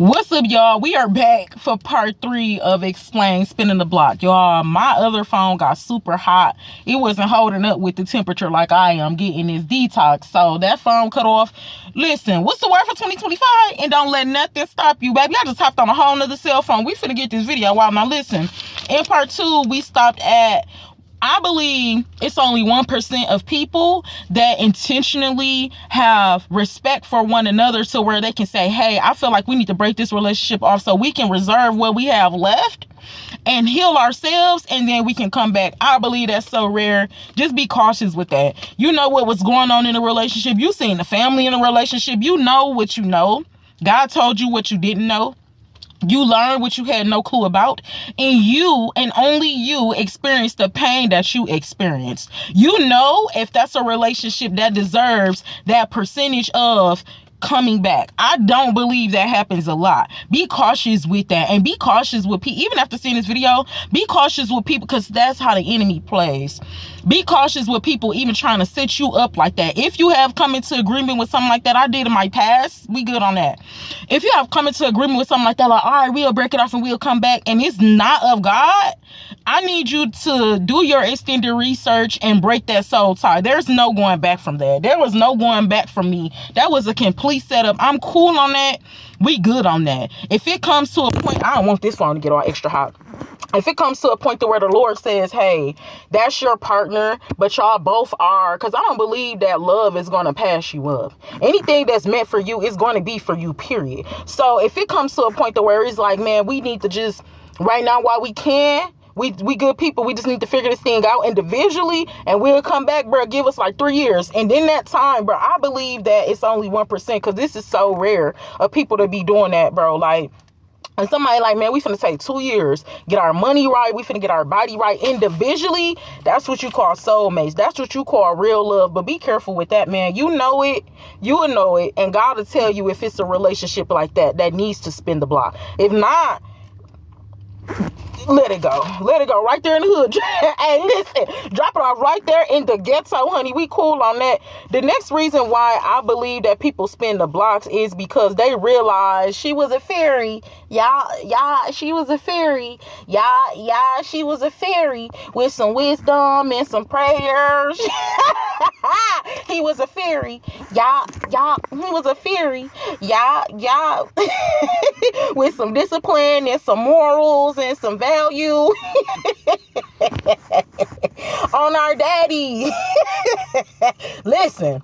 What's up, y'all? We are back for part 3 of Explain Spinning the Block. Y'all, my other phone got super hot. It wasn't holding up with the temperature like I am getting this detox. So that phone cut off. Listen, what's the word for 2025? And don't let nothing stop you, baby. I just hopped on a whole nother cell phone. We finna get this video out. Now listen, in part 2, we stopped at, I believe it's only 1% of people that intentionally have respect for one another to where they can say, hey, I feel like we need to break this relationship off so we can reserve what we have left and heal ourselves, and then we can come back. I believe that's so rare. Just be cautious with that. You know what was going on in a relationship. You seen the family in a relationship. You know what you know. God told you what you didn't know. You learned what you had no clue about, and you and only you experienced the pain that you experienced. You know if that's a relationship that deserves that percentage of coming back. I don't believe that happens a lot. Be cautious with that, and be cautious with people. Even after seeing this video, be cautious with people, because that's how the enemy plays. Be cautious with people even trying to set you up like that. If you have come into agreement with something like that, I did in my past, we good on that. If you have come into agreement with something like that, like, all right, we'll break it off and we'll come back, and it's not of God, I need you to do your extended research and break that soul tie. There's no going back from that. There was no going back from me. That was a complete setup. I'm cool on that. We good on that. If it comes to a point, I don't want this phone to get all extra hot. If it comes to a point to where the Lord says, hey, that's your partner, but y'all both are, because I don't believe that love is going to pass you up. Anything that's meant for you is going to be for you, period. So if it comes to a point to where it's like, man, we need to just, right now while we can, we good people, we just need to figure this thing out individually, and we'll come back, bro. Give us like 3 years. And in that time, bro, I believe that it's only 1%, because this is so rare of people to be doing that, bro. Like, and somebody like, man, we finna take 2 years, get our money right, we finna get our body right individually. That's what you call soulmates. That's what you call real love. But be careful with that, man. You know it. You will know it. And God will tell you if it's a relationship like that that needs to spin the block. If not, let it go. Let it go right there in the hood. Hey, listen, drop it off right there in the ghetto, honey. We cool on that. The next reason why I believe that people spin the blocks is because they realize she was a fairy. Y'all, she was a fairy. Y'all, she was a fairy with some wisdom and some prayers. He was a fairy. Y'all, he was a fairy. Y'all, with some discipline and some morals and some value on our daddy. Listen,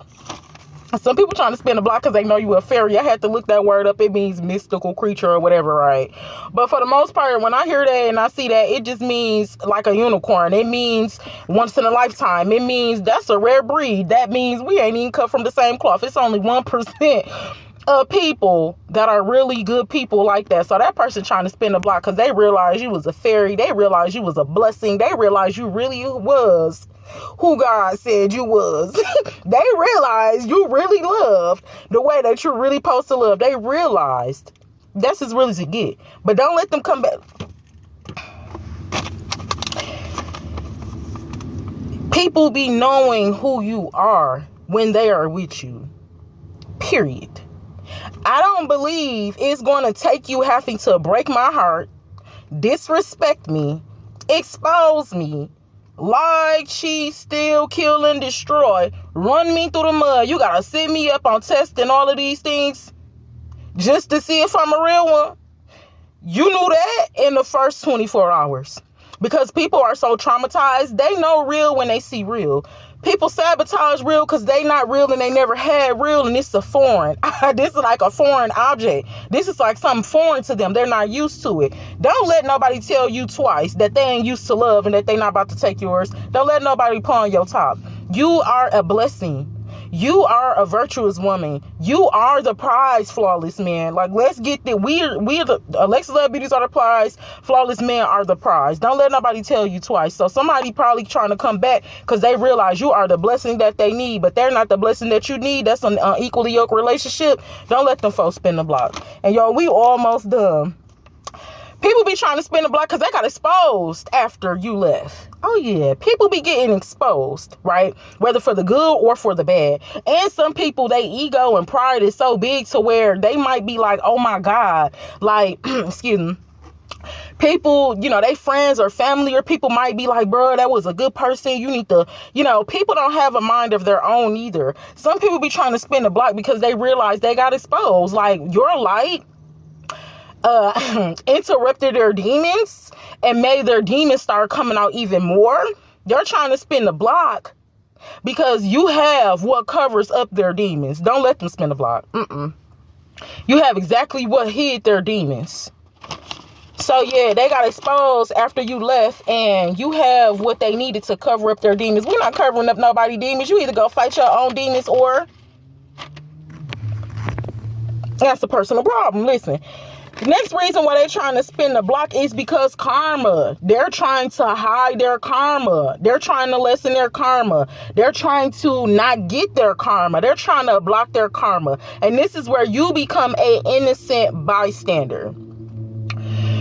some people trying to spin the block because they know you a fairy. I had to look that word up. It means mystical creature or whatever, right? But for the most part, when I hear that and I see that, it just means like a unicorn. It means once in a lifetime. It means that's a rare breed. That means we ain't even cut from the same cloth. It's only 1% of people that are really good people like that. So that person trying to spin the block because they realize you was a fairy. They realize you was a blessing. They realize you really was who God said you was. They realized you really loved the way that you're really supposed to love. They realized that's as real as it get. But don't let them come back. People be knowing who you are when they are with you. Period. I don't believe it's going to take you having to break my heart, disrespect me, expose me, lie, cheat, steal, kill, and destroy, run me through the mud. You got to set me up on tests and all of these things just to see if I'm a real one. You knew that in the first 24 hours because people are so traumatized. They know real when they see real. People sabotage real because they not real and they never had real, and it's a foreign. This is like a foreign object. This is like something foreign to them. They're not used to it. Don't let nobody tell you twice that they ain't used to love and that they not about to take yours. Don't let nobody pawn your top. You are a blessing. You are a virtuous woman. You are the prize, flawless man. Like, let's get the the Alexus Love Beauties are the prize. Flawless men are the prize. Don't let nobody tell you twice. So somebody probably trying to come back because they realize you are the blessing that they need, but they're not the blessing that you need. That's an unequally yoked relationship. Don't let them folks spin the block. And yo, we almost done. People be trying to spin the block because they got exposed after you left. Oh yeah, people be getting exposed, right? Whether for the good or for the bad. And some people, they ego and pride is so big to where they might be like, oh my God, like, excuse me. People, you know, they friends or family or people might be like, bro, that was a good person. You need to, you know, people don't have a mind of their own either. Some people be trying to spin the block because they realize they got exposed. Like, your light interrupted their demons and made their demons start coming out even more. They're trying to spin the block because you have what covers up their demons. Don't let them spin the block. You have exactly what hid their demons. So yeah, they got exposed after you left, and you have what they needed to cover up their demons. We're not covering up nobody's demons. You either go fight your own demons, or that's a personal problem. Listen, the next reason why they're trying to spin the block is because karma. They're trying to hide their karma. They're trying to lessen their karma. They're trying to not get their karma. They're trying to block their karma. And this is where you become an innocent bystander.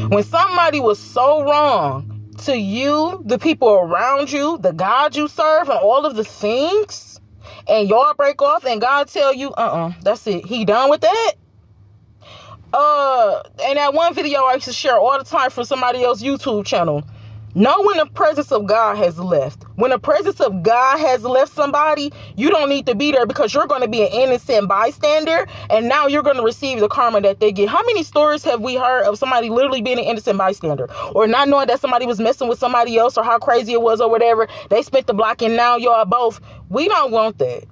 When somebody was so wrong to you, the people around you, the God you serve, and all of the things, and y'all break off and God tell you, that's it. He done with that. And that one video I used to share all the time from somebody else's YouTube channel. Know when the presence of God has left. When the presence of God has left somebody, you don't need to be there because you're going to be an innocent bystander, and now you're going to receive the karma that they get. How many stories have we heard of somebody literally being an innocent bystander, or not knowing that somebody was messing with somebody else, or how crazy it was or whatever? They spent the block and now y'all both. We don't want that.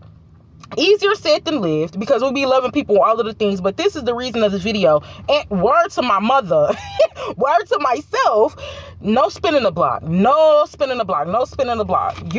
Easier said than lived, because we'll be loving people, all of the things. But this is the reason of this video. And word to my mother, word to myself, no spinning the block, no spinning the block, no spinning the block.